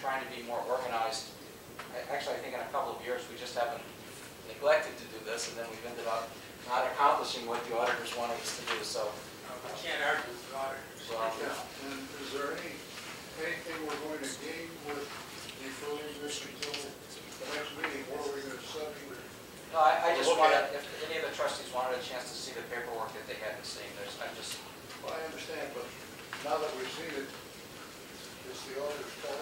trying to be more organized. Actually, I think in a couple of years, we just haven't neglected to do this, and then we've ended up not accomplishing what the auditors wanted us to do, so. I can't argue with the auditors. Well, Yeah, and is there anything we're going to gain with deferring this until the next meeting, or are we going to study? No, I just wanted, if any of the trustees wanted a chance to see the paperwork that they hadn't seen, Well, I understand, but now that we've seen it, it's the auditor's call.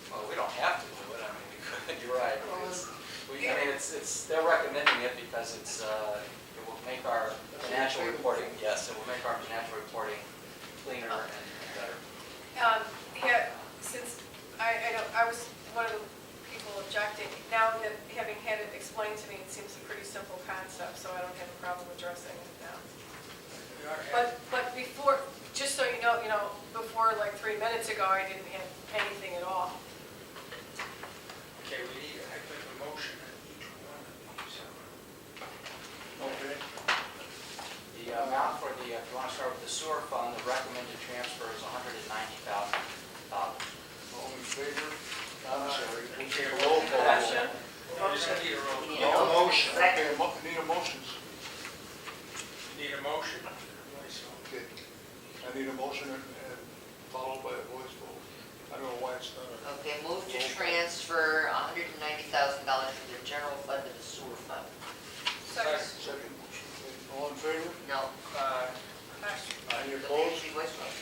well, we don't have to do it, I mean, we could, you're right. Well, They're recommending it because it will make our financial reporting, yes, it will make our financial reporting cleaner and better. Yeah, since I was one of the people objecting, now that having had it explained to me, it seems a pretty simple concept, so I don't have a problem addressing it now. But before, just so you know, before like 3 minutes ago, I didn't have anything at all. Okay, I make a motion on each one of these. Okay. The amount for the, if you want to start with the sewer fund, the recommended transfer is $190,000. All in favor? I'm sorry. We take a Roll call. Question? No, you don't need a roll Need call. a No motion. Second. Okay, need a motion. Need a motion. Okay. I need a motion and followed by a voice vote. I don't know why it's not. Okay, move to transfer $190,000 from the general fund to the sewer fund. Second. Second motion. Okay, all in favor? No. Any The opposed? Nancy voice vote?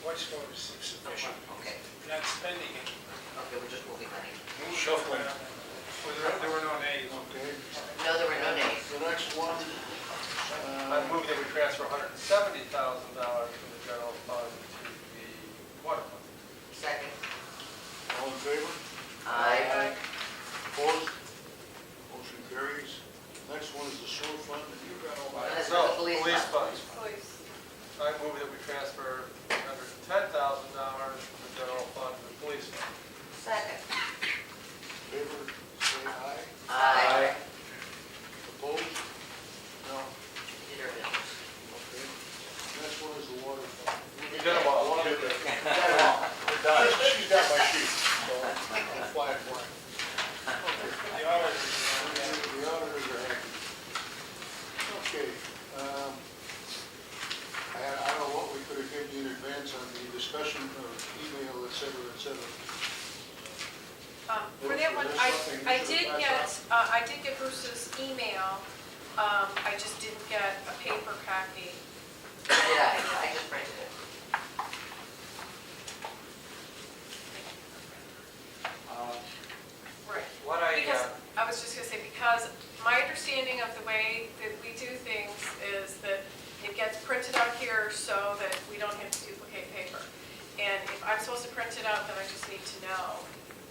Voice vote is sufficient. Okay, You're not spending it. okay, we're just moving money. Shuffling. There were no nays. Okay. No, there were no nays. The next one. I move that we transfer $170,000 from the general fund to the water fund. Second. All in favor? Aye. Opposed? Motion carries. Next one is the sewer fund, and you got all that. That's No, for the police fund. Please. I move that we transfer $110,000 from the general fund to the police fund. Second. Favor, say aye. Aye. Opposed? No. Did our business. Okay. Next one is the water fund. We did Did them that. all. One You of did the- them. We're done. She's got my sheet, so I'll fly it blank. The auditors. The auditors are happy. Okay. I don't know what we could have given you in advance on the discussion or email, et cetera, For that one, I did get Bruce's email. I just didn't get a paper copy. Did I just printed it. Right. What I, Because, I was just gonna say, because my understanding of the way that we do things is that it gets printed out here so that we don't have to duplicate paper. And if I'm supposed to print it out, then I just need to know.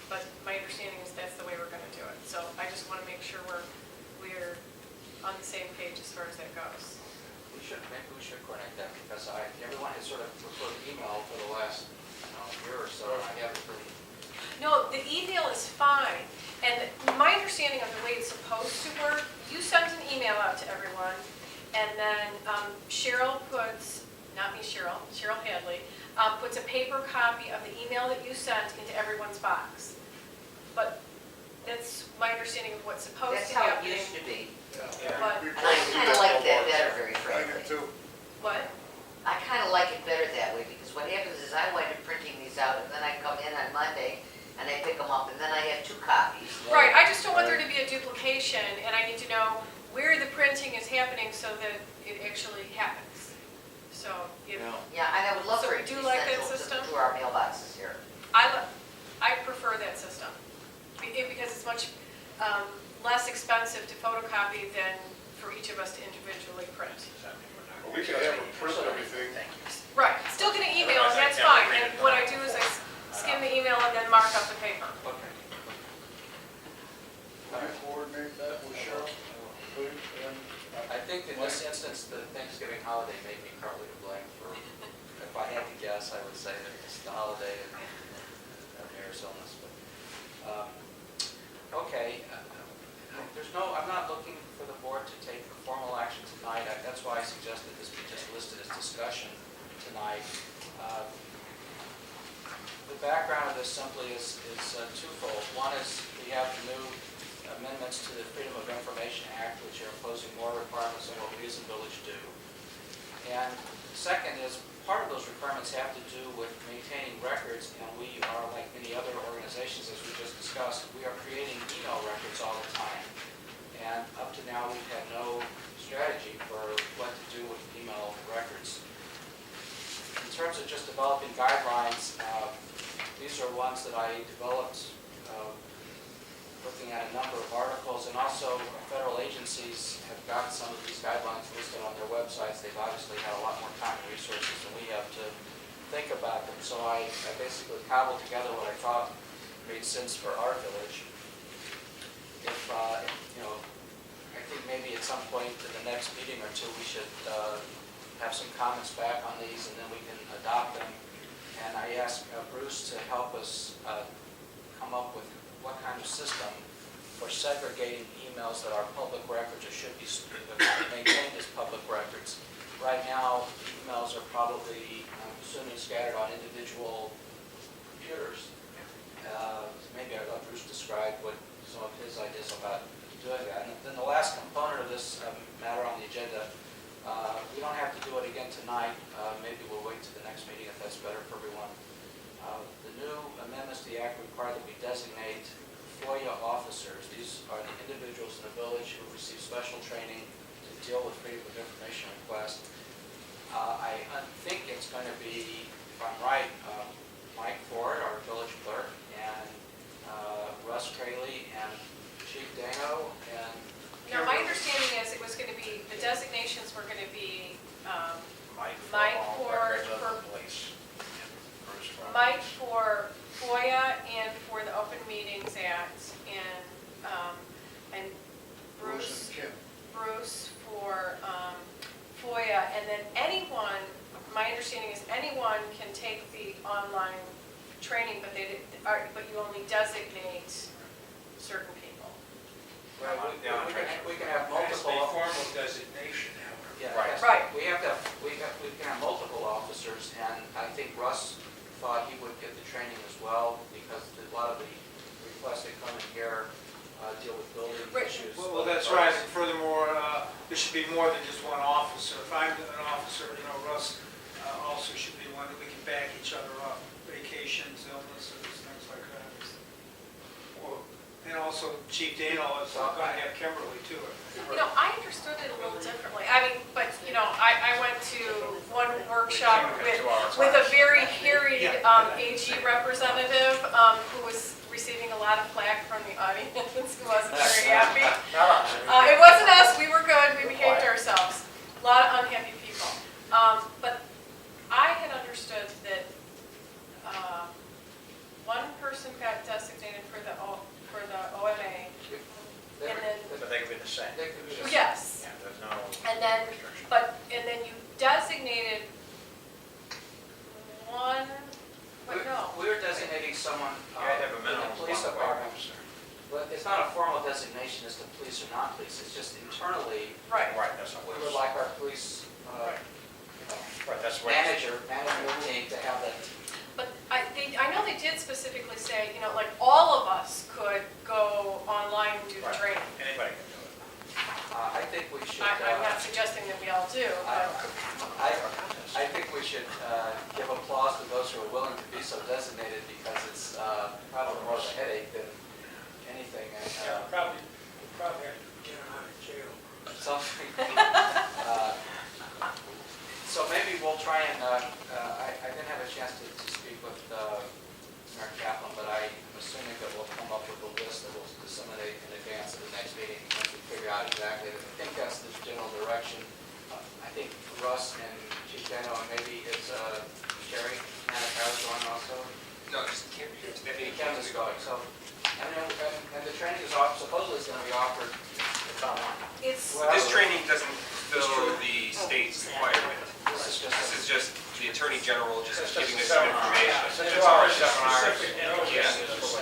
But my understanding is that's the way we're gonna do it. So I just wanna make sure we're on the same page as far as that goes. maybe we should coordinate that, because everyone has sort of preferred email for the last year or so, and I haven't really. No, the email is fine, and my understanding of the way it's supposed to work, you send an email out to everyone, and then Cheryl puts, not me Cheryl Hadley, puts a paper copy of the email that you sent into everyone's box. But that's my understanding of what's supposed That's to how happen. it used to be. But- And I kind of like that better, very I frankly. do too. What? I kind of like it better that way, because what happens is I wind up printing these out, and then I come in on Monday, and I pick them up, and then I have 2 copies. Right, I just don't want there to be a duplication, and I need to know where the printing is happening so that it actually happens. So, if, Yeah, and I would love So for we it to do be like sent that system? to our mailboxes here. I prefer that system, because it's much less expensive to photocopy than for each of us to individually print. We can have her print everything. Right, still get an email, and that's fine, and what I do is I skim the email and then mark up the paper. Okay. Will you coordinate that with Cheryl? Please, and I think in this instance, the Thanksgiving holiday may be partly to blame for, if I had to guess, I would say that it's the holiday and mayor's illness, but, okay. I'm not looking for the board to take formal action tonight. That's why I suggested this be just listed as discussion tonight. The background of this simply is twofold. One is we have the new amendments to the Freedom of Information Act, which are imposing more requirements than what we as a village do. And second is, part of those requirements have to do with maintaining records, and we are, like many other organizations, as we just discussed, we are creating email records all the time. And up to now, we've had no strategy for what to do with email records. In terms of just developing guidelines, these are ones that I developed looking at a number of articles, and also federal agencies have got some of these guidelines listed on their websites. They've obviously had a lot more time and resources than we have to think about them. So I basically cobbled together what I thought made sense for our village. If I think maybe at some point in the next meeting or two, we should have some comments back on these, and then we can adopt them. And I asked Bruce to help us come up with what kind of system for segregating emails that are public records or should be maintained as public records. Right now, emails are probably, I'm assuming, scattered on individual computers. Maybe I'll let Bruce describe what some of his ideas about doing that. And then the last component of this matter on the agenda, we don't have to do it again tonight. Maybe we'll wait to the next meeting if that's better for everyone. The new amendments to the Act require that we designate FOIA officers. These are the individuals in the village who receive special training to deal with freedom of information requests. I think it's going to be, if I'm right, Mike Ford, our village clerk, and Russ Crayley, and Chief Dano, and Now, my understanding is it was going to be, the designations were going to be Mike Ford for Mike for FOIA and for the Open Meetings Act, and Bruce and Kim. Bruce for FOIA, and then anyone, my understanding is anyone can take the online training, but but you only designate certain people. well, we can have It has to be multiple. formal designation, however. Yeah, Right. yes. Right. We can have multiple officers, and I think Russ thought he would get the training as well, because a lot of the requests that come in here deal with building Right. issues. Well, that's right, and furthermore, there should be more than just one officer. If I'm an officer, Russ also should be one that we can back each other up, vacations, illnesses, things like that. And also Chief Dano is going to have Kimberly too. I understood it a little differently. I mean, but, I went to one workshop with a very harried AG representative who was receiving a lot of flack from the audience, who wasn't very happy. It wasn't us, we were good, we behaved ourselves. A lot of unhappy people. But I had understood that one person got designated for the OMA, and then, But they could be the same. They could be the same. yes, Yeah, there's no and then, restriction. and then you designated one, no. We were designating someone You had to have a in minimum the of police one department. officer. But it's not a formal designation as to police or not police, it's just internally, Right. Right, that's what we it would was. like our police Right, that's what. manager team to have that. But I know they did specifically say, like, all of us could go online and do the Right. training. Anybody can do it. I think we should. I'm not suggesting that we all do, but, I think we should give applause to those who are willing to be so designated, because it's probably more of a headache than anything. Yeah, probably have to get him out of jail. Something. So maybe we'll try and, I didn't have a chance to speak with Mayor Kaplan, but I'm assuming that we'll come up with a list that we'll disseminate in advance of the next meeting, once we figure out exactly. I think that's the general direction. I think Russ and Chief Dano, and maybe it's Sherry Manakawa going also. No, just Kim. Kim is going, so, and the training is supposedly is going to be offered, it's online. it's, Well, This training doesn't fulfill the state's requirement. This is This is just the Attorney General just It's just giving a us some seminar. information. It's a It's 2-hour already- seminar. Specific Yeah. It's